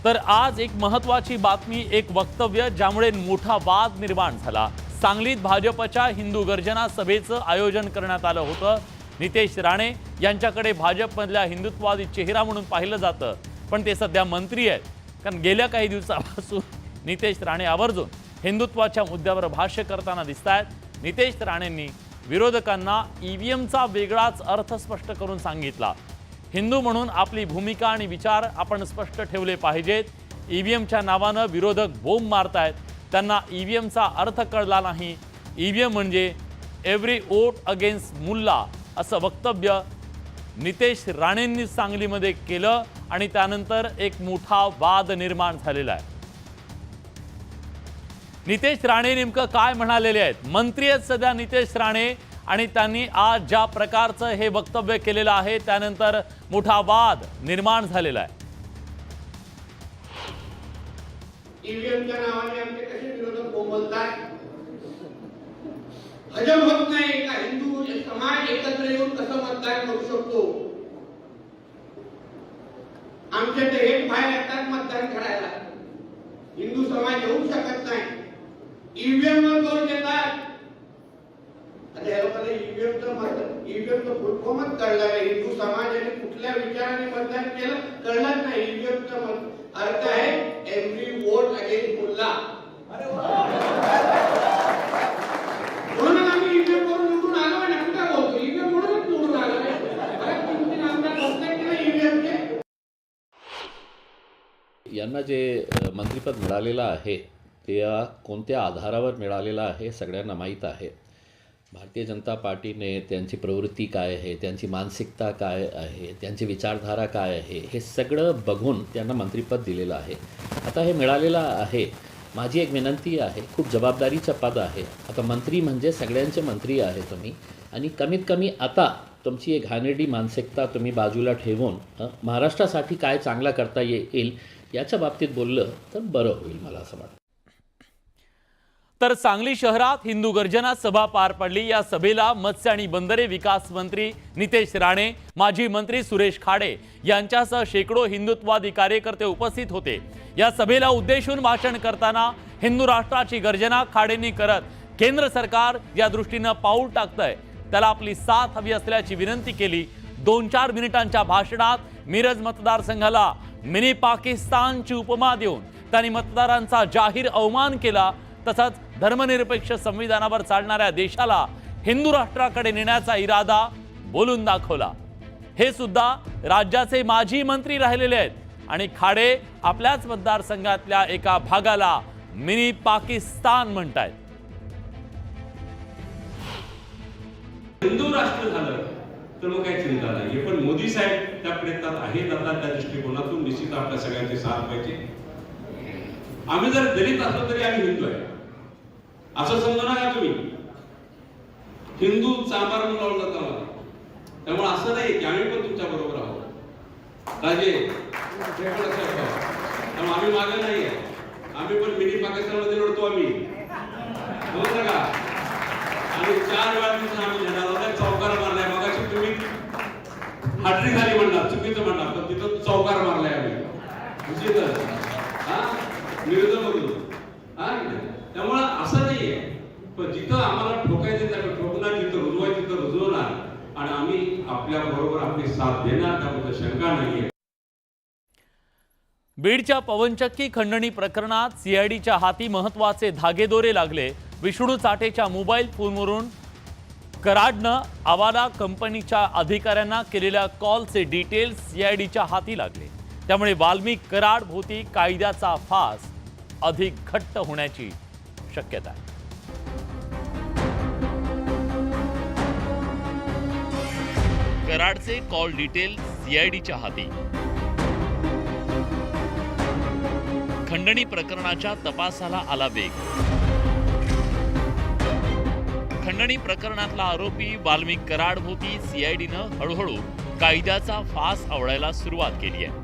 तर आज एक महत्त्वाची बातमी, एक वक्तव्य ज्यामुळे मोठा वाद निर्माण झाला। सांगलीत भाजपच्या हिंदू गर्जना सभेचं आयोजन करण्यात आलं होतं। नितेश राणे यांच्याकडे भाजपमधल्या हिंदुत्ववादी चेहरा म्हणून पाहिलं जातं, पण ते सध्या मंत्री आहेत। कारण गेल्या काही दिवसांपासून नितेश राणे आवर्जून हिंदुत्वाच्या मुद्द्यावर भाष्य करताना दिसतायत। नितेश राणेंनी विरोधकांना ईव्हीएमचा वेगळाच अर्थ स्पष्ट करून सांगितला। हिंदू म्हणून आपली भूमिका आणि विचार आपण स्पष्ट ठेवले पाहिजेत। ईव्हीएमच्या नावानं विरोधक बोंब मारतायत, त्यांना ईव्हीएमचा अर्थ कळला नाही। ईव्हीएम म्हणजे एव्हरी वोट अगेन्स्ट मुल्ला असं वक्तव्य नितेश राणेंनी सांगलीमध्ये केलं आणि त्यानंतर एक मोठा वाद निर्माण झालेला आहे। नितेश राणे नेमकं काय म्हणालेले आहेत? मंत्री आहेत सध्या नितेश राणे आणि त्यांनी आज ज्या प्रकारचं हे वक्तव्य केलेलं आहे त्यानंतर मोठा वाद निर्माण झालेला आहे। ईव्हीएमच्या नावाने आमचे कसे विरोधक बोंबलतात, हजम होत नाही का हिंदू समाज एकत्र येऊन कसं मतदान करू शकतो। आमचे ते एक बाहेर येतात मतदान करायला, हिंदू समाज येऊ शकत नाही। ईव्हीएम वर दोष देतात। आता या लोकांना ईव्हीएमचं फुल फॉर्मच कळलं नाही। हिंदू समाजाने कुठल्या विचाराने मतदान केलं कळलंच नाही। ईव्हीएमचा अर्थ आहे एव्हरी वोट अगेन्स्ट मुल्ला। म्हणून आम्ही ईव्हीएम वर निवडून आलो आणि आम्ही काय बोलतो, ईव्हीएम म्हणूनच निवडून आलो नाही। तुम्ही आमदार घोषणा केलं ईव्हीएमचे। यांना जे मंत्रिपद मिळालेलं आहे ते कोणत्या आधारावर मिळालेलं आहे सगळ्यांना माहीत आहे। भारतीय जनता पार्टीने त्यांची प्रवृत्ती काय आहे, त्यांची मानसिकता काय आहे, त्यांची विचारधारा काय आहे, हे सगळं बघून त्यांना मंत्रिपद दिलेलं आहे। आता हे मिळालेलं आहे। माझी एक विनंती आहे, खूप जबाबदारीचं पद आहे। आता मंत्री म्हणजे सगळ्यांचे मंत्री आहे तुम्ही, आणि कमीत कमी आता तुमची एक घाणेरडी मानसिकता तुम्ही बाजूला ठेवून महाराष्ट्रासाठी काय चांगलं करता येईल याच्या बाबतीत बोललं तर बरं होईल, मला असं वाटतं। तर सांगली शहरात हिंदू गर्जना सभा पार पडली। या सभेला मत्स्य आणि बंदरे विकास मंत्री नितेश राणे, माजी मंत्री सुरेश खाडे यांच्यासह शेकडो हिंदुत्ववादी कार्यकर्ते उपस्थित होते। या सभेला उद्देशून भाषण करताना हिंदू राष्ट्राची गर्जना खाडेंनी करत केंद्र सरकार या दृष्टीने पाऊल टाकतंय, त्याला आपली साथ हवी असल्याची विनंती केली। 2-4 मिनिटांच्या भाषणात मिरज मतदारसंघाला मिनी पाकिस्तानची उपमा देऊन त्यांनी मतदारांचा जाहीर अवमान केला। तसंच धर्मनिरपेक्ष संविधानावर चालणाऱ्या देशाला हिंदू राष्ट्राकडे नेण्याचा इरादा बोलून दाखवला। हे सुद्धा राज्याचे माजी मंत्री राहिलेले आहेत आणि खाडे आपल्याच मतदारसंघातल्या एका भागाला मिनी पाकिस्तान म्हणतायत। हिंदू राष्ट्र झालं तर मग काही चिंता नाही, पण मोदी साहेब त्या प्रयत्नात आहेत। आता त्या दृष्टिकोनातून निश्चित आपल्या सगळ्यांची साथ पाहिजे। आम्ही जर दलित असलो तरी आम्ही हिंदू आहे असं समजू नका तुम्ही। हिंदू चांभार म्हणून ओळखलं जातं, त्यामुळे असं नाही की आम्ही पण तुमच्या बरोबर आहोत राजे, त्यामुळे आम्ही मागे नाही आहे। आम्ही पण मिनी पाकिस्तानमध्ये लढतो आम्ही, बरोबर का? आणि 4 वेळा तिथून आम्ही झेंडा लावलाय, चौकार मारलाय। मगाशी तुम्ही हाटरी झाली म्हणणार, चुकीचं म्हणणार, पण तिथं चौकार मारलाय आम्ही निवेदन। त्यामुळे असं नाहीये, पण जिथं आम्हाला ठोकायचं त्याला ठोकणार, जिथं रुजवायचं तिथं रुजवणार, आणि आम्ही आपल्या बरोबर आपली साथ देणार, त्याबद्दल शंका नाहीये। बीडच्या पवनचक्की खंडणी प्रकरणात सीआयडीच्या हाती महत्त्वाचे धागेदोरे लागले। विष्णू चाटेच्या मोबाईल फोनवरून कराडनं आवारा कंपनीच्या अधिकाऱ्यांना केलेल्या कॉलचे डिटेल्स सीआयडीच्या हाती लागले। त्यामुळे वाल्मिक कराड भोवती कायद्याचा फास अधिक घट्ट होण्याची शक्यता आहे। कराडचे कॉल डिटेल सीआयडीच्या हाती। खंडणी प्रकरणाच्या तपासाला आला वेग। खंडणी प्रकरणातला आरोपी वाल्मिक कराड भोवती सीआयडीनं हळूहळू कायद्याचा फास आवळायला सुरुवात केली आहे।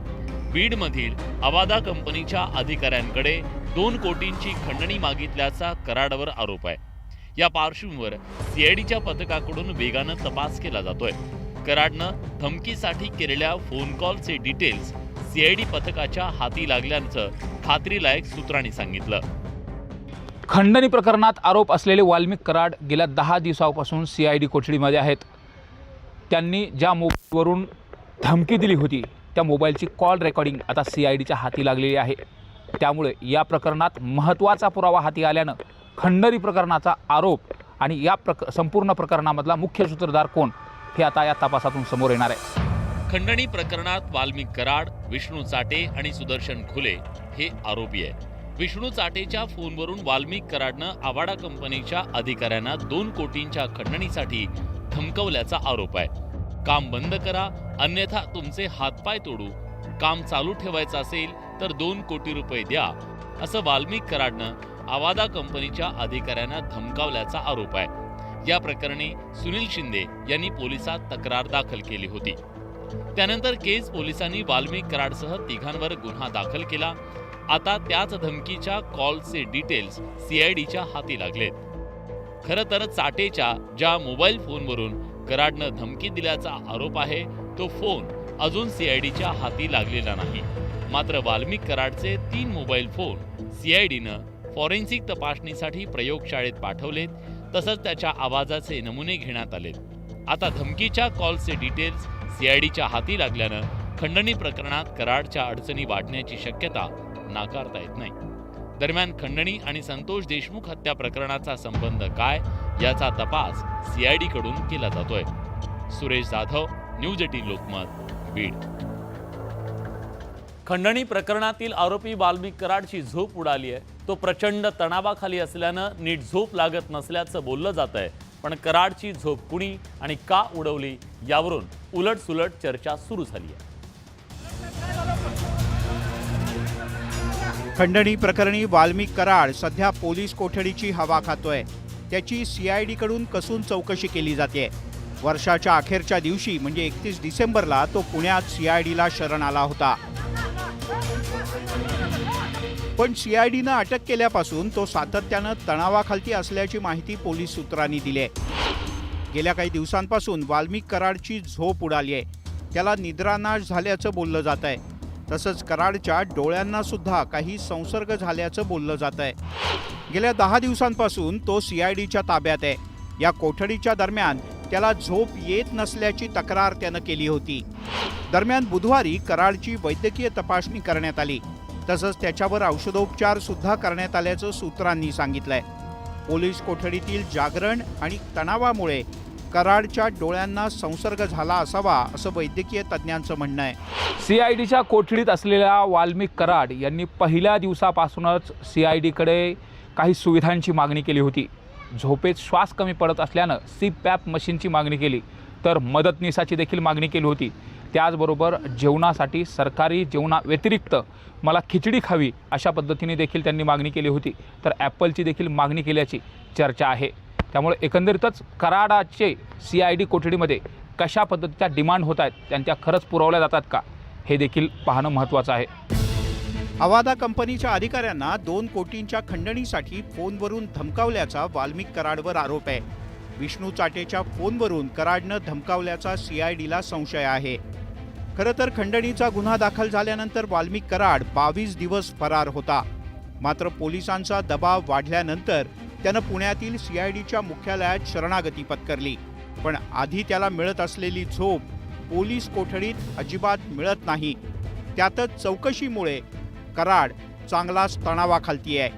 बीडमधील अवादा कंपनीच्या अधिकाऱ्यांकडे 2 कोटींची खंडणी मागितल्याचा कराडवर आरोप आहे। या पार्श्वभूमीवर सीआयडीच्या पथकाकडून वेगानं तपास केला जातोय। कराडनं धमकीसाठी केलेल्या फोन कॉलचे डिटेल्स सीआयडी पथकाच्या हाती लागल्याचं खात्रीलायक सूत्रांनी सांगितलं. खंडणी प्रकरणात आरोप असलेले वाल्मिक कराड गेल्या 10 दिवसांपासून CID कोठडीमध्ये आहेत. त्यांनी ज्या मोबाईलवरून धमकी दिली होती त्या मोबाईलची कॉल रेकॉर्डिंग आता CIDच्या हाती लागलेली आहे. त्यामुळे या प्रकरणात महत्त्वाचा पुरावा हाती आल्यानं खंडणी प्रकरणाचा आरोप आणि या संपूर्ण प्रकरणामधला मुख्य सूत्रधार कोण हे आता या तपासातून समोर येणार आहे. खंडणी प्रकरणात वाल्मिक कराड, विष्णू चाटे आणि सुदर्शन खुले हे आरोपी आहेत. विष्णू चाटेच्या फोनवरून वाल्मिक कराडनं आवाडा कंपनीच्या अधिकाऱ्यांना 2 कोटींच्या खंडणीसाठी धमकवल्याचा आरोप आहे. काम बंद करा, अन्यथा तुमचे हातपाय तोडू. काम चालू ठेवायचं असेल तर 2 कोटी रुपये द्या, असं वाल्मिक कराडनं आवाडा कंपनीच्या अधिकाऱ्यांना धमकावल्याचा आरोप आहे. या प्रकरणी सुनील शिंदे यांनी पोलिसात तक्रार दाखल केली होती. त्यानंतर केज पोलिसांनी वाल्मिक कराडसह 3घांवर गुन्हा दाखल केला. आता त्याच धमकीच्या कॉलचे डिटेल्स CIDच्या हाती लागलेत. खरं तर चाटेच्या ज्या मोबाईल फोनवरून कराडनं धमकी दिल्याचा आरोप आहे तो फोन अजून CIDच्या हाती लागलेला नाही. मात्र वाल्मिक कराडचे 3 मोबाईल फोन CIDनं फॉरेन्सिक तपासणीसाठी प्रयोगशाळेत पाठवलेत. तसंच त्याच्या आवाजाचे नमुने घेण्यात आलेत. आता धमकीच्या कॉलचे डिटेल्स CIDच्या हाती लागल्यानं खंडणी प्रकरणात कराडच्या अडचणी वाढण्याची शक्यता नाकारता येत नाही. दरम्यान खंडणी आणि संतोष देशमुख हत्या प्रकरणाचा संबंध काय याचा तपास CID कडून केला जातोय. सुरेश जाधव, न्यूज 18 लोकमत, बीड. खंडणी प्रकरणातील आरोपी वाल्मिक कराडची झोप उडाली आहे. तो प्रचंड तणावाखाली असल्यानं नीट झोप लागत नसल्याचं बोललं जात आहे. पण कराडची झोप कुणी आणि का उडवली यावरून उलटसुलट चर्चा सुरू झाली आहे. खंडणी प्रकरणी वाल्मिक कराड सध्या पोलीस कोठडीची हवा खातोय. त्याची CID कडून कसून चौकशी केली जाते. वर्षाच्या अखेरच्या दिवशी म्हणजे 31 डिसेंबरला तो पुण्यात CIDला शरण आला होता. पण CIDनं अटक केल्यापासून तो सातत्यानं तणावाखाली असल्याची माहिती पोलीस सूत्रांनी दिली आहे. गेल्या काही दिवसांपासून वाल्मिक कराडची झोप उडाली आहे. त्याला निद्रानाश झाल्याचं बोललं जात आहे. तसंच कराडच्या डोळ्यांना सुद्धा काही संसर्ग झाल्याचं बोललं जात आहे. गेल्या 10 दिवसांपासून तो CIDच्या ताब्यात आहे. या कोठडीच्या दरम्यान त्याला झोप येत नसल्याची तक्रार त्यानं केली होती. दरम्यान बुधवारी कराडची वैद्यकीय तपासणी करण्यात आली. तसंच त्याच्यावर औषधोपचार सुद्धा करण्यात आल्याचं सूत्रांनी सांगितलंय. पोलीस कोठडीतील जागरण आणि तणावामुळे कराडच्या डोळ्यांना संसर्ग झाला असावा असं वैद्यकीय तज्ज्ञांचं म्हणणं आहे. CIDच्या कोठडीत असलेल्या वाल्मिक कराड यांनी पहिल्या दिवसापासूनच CIDकडे काही सुविधांची मागणी केली होती. झोपेत श्वास कमी पडत असल्यानं CPAP मशीनची मागणी केली, तर मदतनीसाची देखील मागणी केली होती. त्याचबरोबर जेवणासाठी सरकारी जेवणाव्यतिरिक्त मला खिचडी खावी अशा पद्धतीने देखील त्यांनी मागणी केली होती. तर ॲपलची देखील मागणी केल्याची चर्चा आहे. त्यामुळे एकंदरीतच कराडाचे CID कोठडीमध्ये कशा पद्धतीच्या डिमांड होत आहेत त्यांच्या खरंच पुरवल्या जातात का हे देखील पाहणं महत्त्वाचं आहे. आवाडा कंपनीच्या अधिकाऱ्यांना 2 कोटींच्या खंडणीसाठी फोनवरून धमकावल्याचा वाल्मिक कराडवर आरोप आहे. विष्णू चाटेच्या फोनवरून कराडनं धमकावल्याचा CIDला संशय आहे. खरं तर खंडणीचा गुन्हा दाखल झाल्यानंतर वाल्मिक कराड 22 दिवस फरार होता. मात्र पोलिसांचा दबाव वाढल्यानंतर त्यानं पुण्यातील CIDच्या मुख्यालयात शरणागती पत्करली. पण आधी त्याला मिळत असलेली झोप पोलीस कोठडीत अजिबात मिळत नाही. त्यातच चौकशीमुळे कराड चांगलाच तणावाखाली आहे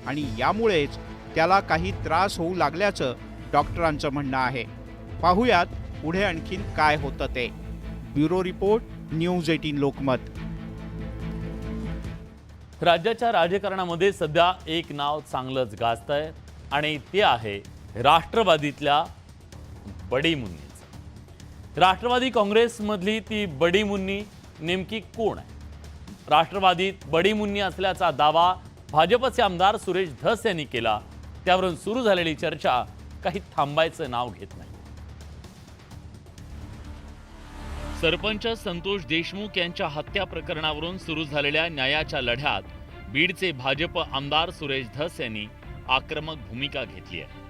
आणि यामुळेच त्याला काही त्रास होऊ लागल्याचं डॉक्टरांचं म्हणणं आहे. पाहुयात पुढे आणखीन काय होतं ते. Bureau report, news 18 Lokmat. राज्याच्या राजकारणामध्ये सध्या एक नाव चांगलंच गाजतंय आणि ते आहे राष्ट्रवादीतल्या बडी मुन्नीचं. राष्ट्रवादी काँग्रेसमधली ती बडी मुन्नी नेमकी कोण आहे? राष्ट्रवादीत बडी मुन्नी असल्याचा दावा भाजपचे आमदार सुरेश धस यांनी केला. त्यावरून सुरू झालेली चर्चा काही थांबायचं नाव घेत नाही. सरपंच संतोष देशमुख यांच्या हत्या प्रकरणावरून सुरू झालेल्या न्यायाच्या लढ्यात बीडचे भाजप आमदार सुरेश धस यांनी आक्रमक भूमिका घेतली आहे.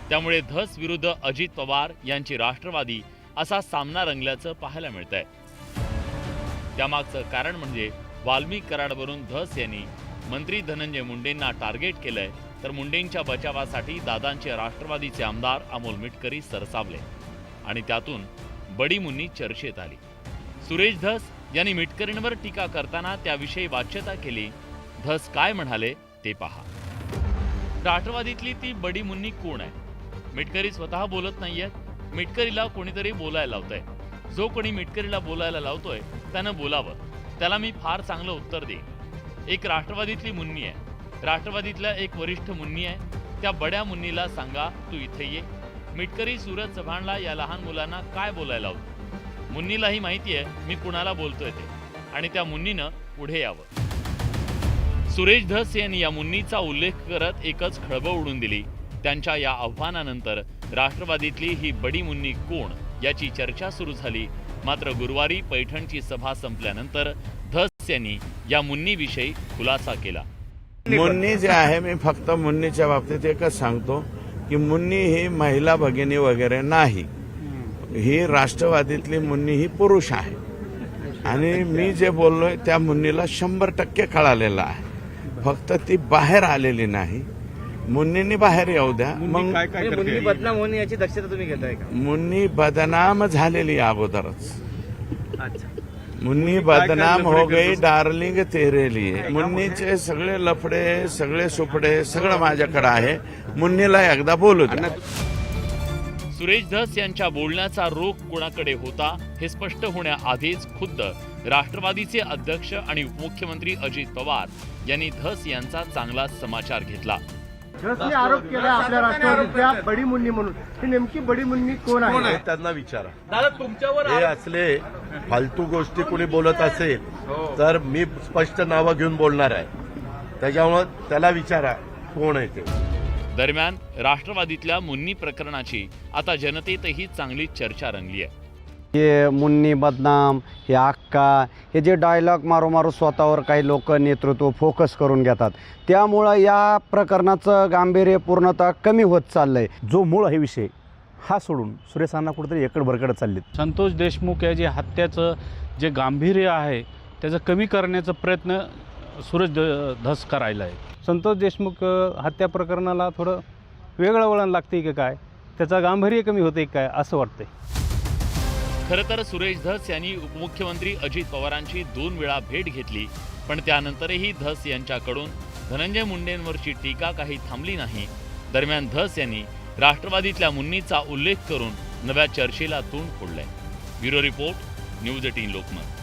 त्यामुळे धस विरुद्ध अजित पवार यांची राष्ट्रवादी असा सामना रंगल्याचं पाहायला मिळतंय. त्यामागचं कारण म्हणजे वाल्मिक कराडवरून धस यांनी मंत्री धनंजय मुंडेंना टार्गेट केलंय, तर मुंडेंच्या बचावासाठी दादांचे राष्ट्रवादीचे आमदार अमोल मिटकरी सरसावले आणि त्यातून बडी मुन्नी चर्चेत आली. सुरेश धस यांनी मिटकरींवर टीका करताना त्याविषयी वाच्यता केली. धस काय म्हणाले ते पहा. राष्ट्रवादीतली ती बडी मुन्नी कोण आहे? मिटकरी स्वतः बोलत नाहीयेत. मिटकरीला कोणीतरी बोलायला लावतंय. जो कोणी मिटकरीला बोलायला लावतोय त्यानं बोलावं. त्याला मी फार चांगलं उत्तर देईन. एक राष्ट्रवादीतली मुन्नी आहे. राष्ट्रवादीतल्या एक वरिष्ठ मुन्नी आहे. त्या बड्या मुन्नीला सांगा तू इथे ये. मिटकरी सूरज चव्हाणला या लहान मुलांना काय बोलायला लावतो? मुन्नीलाही माहिती आहे मी कुणाला बोलतोय ते, आणि त्या मुन्नीनं पुढे यावं. सुरेश धस यांनी या मुन्नीचा उल्लेख करत एकच खळबळ उडून दिली. त्यांच्या या आव्हानानंतर राष्ट्रवादीतली ही बडी मुन्नी कोण याची चर्चा सुरू झाली. मात्र गुरुवारी पैठणची सभा संपल्यानंतर धस यांनी या मुन्नीविषयी खुलासा केला. मुन्नी जे आहे, मी फक्त मुन्नीच्या बाबतीत एकच सांगतो की मुन्नी ही महिला भगिनी वगैरे नाही. ही राष्ट्रवादीतली मुन्नी ही पुरुष आहे आणि मी जे बोललोय त्या मुन्नीला 100% कळालेलं आहे. फक्त ती बाहेर आलेली नाही. मुन्नींनी बाहेर येऊ द्या. मग मुन्नी बदनाम होणे याची दक्षता तुम्ही घेताय का? मुन्नी बदनाम झालेली अगोदरच. अच्छा. मुन्नी बदनाम हो गई डार्लिंग तेरे लिए. मुन्नीचे सगळे लफडे, सगळे सुपडे सगळं माझ्याकडे आहे. मुन्नीला एकदा बोलू द्या. सुरेश धस यांच्या बोलण्याचा रोख कोणाकडे होता हे स्पष्ट होण्याआधीच खुद्द राष्ट्रवादीचे अध्यक्ष आणि उपमुख्यमंत्री अजित पवार यांनी धस यांचा चांगला समाचार घेतला. धसने आरोप केला आपल्या राष्ट्रवादीच्या बडी मुन्नी म्हणून. ही नेमकी बडी मुन्नी कोण आहे? त्यांना विचारा. दादा तुमच्यावर हे असले फालतू गोष्टी कोणी बोलत असेल तर मी स्पष्ट नावं घेऊन बोलणार आहे. त्याच्यामुळे त्याला विचारा कोण आहे ते. दरम्यान राष्ट्रवादीतल्या मुन्नी प्रकरणाची आता जनतेतही चांगली चर्चा रंगली आहे. हे मुन्नी बदनाम, हे अक्का, हे जे डायलॉग मारू स्वतःवर काही लोक नेतृत्व फोकस करून घेतात, त्यामुळं या प्रकरणाचं गांभीर्य पूर्णतः कमी होत चाललंय. जो मूळ आहे विषय हा सोडून सुरेशांना कुठेतरी एकड भरकडत चाललेत. संतोष देशमुख या जे हत्याचं जे गांभीर्य आहे त्याचं कमी करण्याचा प्रयत्न सूरज धस करायला आहे. संतोष देशमुख हत्या प्रकरणाला थोडं वेगळं वळण लागते की काय, त्याचं गांभीर्य कमी होते काय असं वाटतंय. खरं तर सुरेश धस यांनी उपमुख्यमंत्री अजित पवारांची 2 वेळा भेट घेतली, पण त्यानंतरही धस यांच्याकडून धनंजय मुंडेंवरची टीका काही थांबली नाही. दरम्यान धस यांनी राष्ट्रवादीतल्या मुन्नीचा उल्लेख करून नव्या चर्चेला तोंड फोडलंय. Bureau report, news 18 Lokmat.